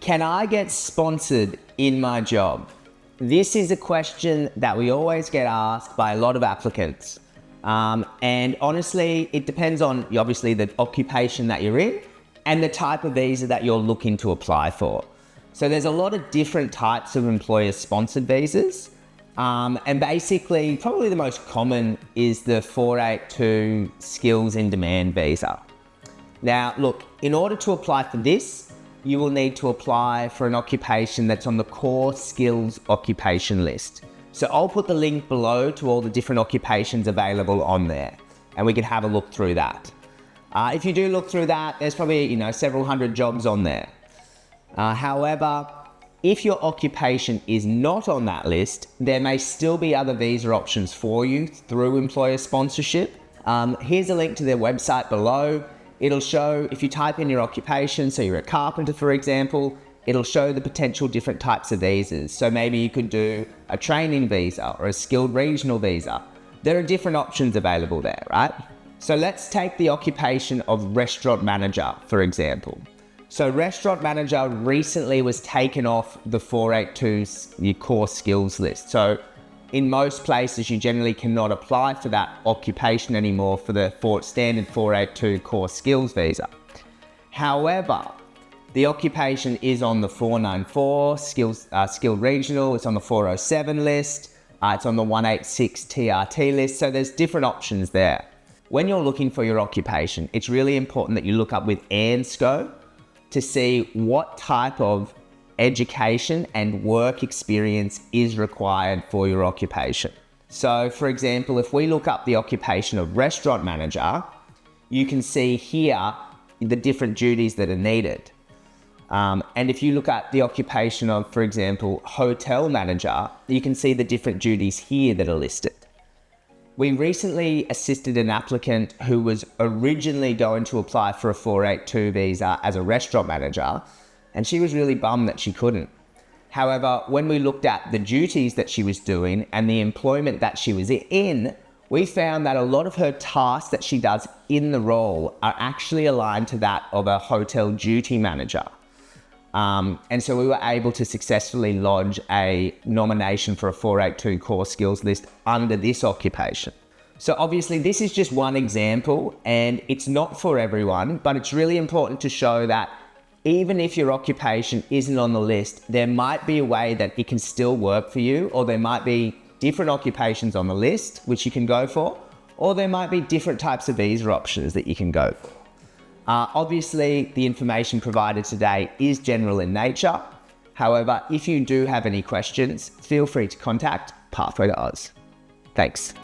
Can I get sponsored in my job? This is a question that we always get asked by a lot of applicants. And honestly, it depends on obviously the occupation that you're in and the type of visa that you're looking to apply for. So there's a lot of different types of employer-sponsored visas. And basically, probably the most common is the 482 Skills in Demand visa. Now, look, in order to apply for this, you will need to apply for an occupation that's on the core skills occupation list. So I'll put the link below to all the different occupations available on there, and we can have a look through that. If you do look through that, there's probably, several hundred jobs on there. However, if your occupation is not on that list, there may still be other visa options for you through employer sponsorship. Here's a link to their website below. It'll show, if you type in your occupation, so you're a carpenter, for example, it'll show the potential different types of visas. So maybe you could do a training visa or a skilled regional visa. There are different options available there, right? So let's take the occupation of restaurant manager, for example. So restaurant manager recently was taken off the 482 your core skills list. So in most places, you generally cannot apply for that occupation anymore for the standard 482 core skills visa. However, the occupation is on the 494 skilled regional, it's on the 407 list, it's on the 186 TRT list, so there's different options there. When you're looking for your occupation, it's really important that you look up with ANSCO to see what type of education and work experience is required for your occupation. So for example, if we look up the occupation of restaurant manager, you can see here the different duties that are needed. And if you look at the occupation of, for example, hotel manager, you can see the different duties here that are listed. We recently assisted an applicant who was originally going to apply for a 482 visa as a restaurant manager, and she was really bummed that she couldn't. However, when we looked at the duties that she was doing and the employment that she was in, we found that a lot of her tasks that she does in the role are actually aligned to that of a hotel duty manager. And so we were able to successfully lodge a nomination for a 482 core skills list under this occupation. So obviously this is just one example and it's not for everyone, but it's really important to show that even if your occupation isn't on the list, there might be a way that it can still work for you, or there might be different occupations on the list which you can go for, or there might be different types of visa options that you can go for. Obviously, the information provided today is general in nature. However, if you do have any questions, feel free to contact Pathway to Oz. Thanks.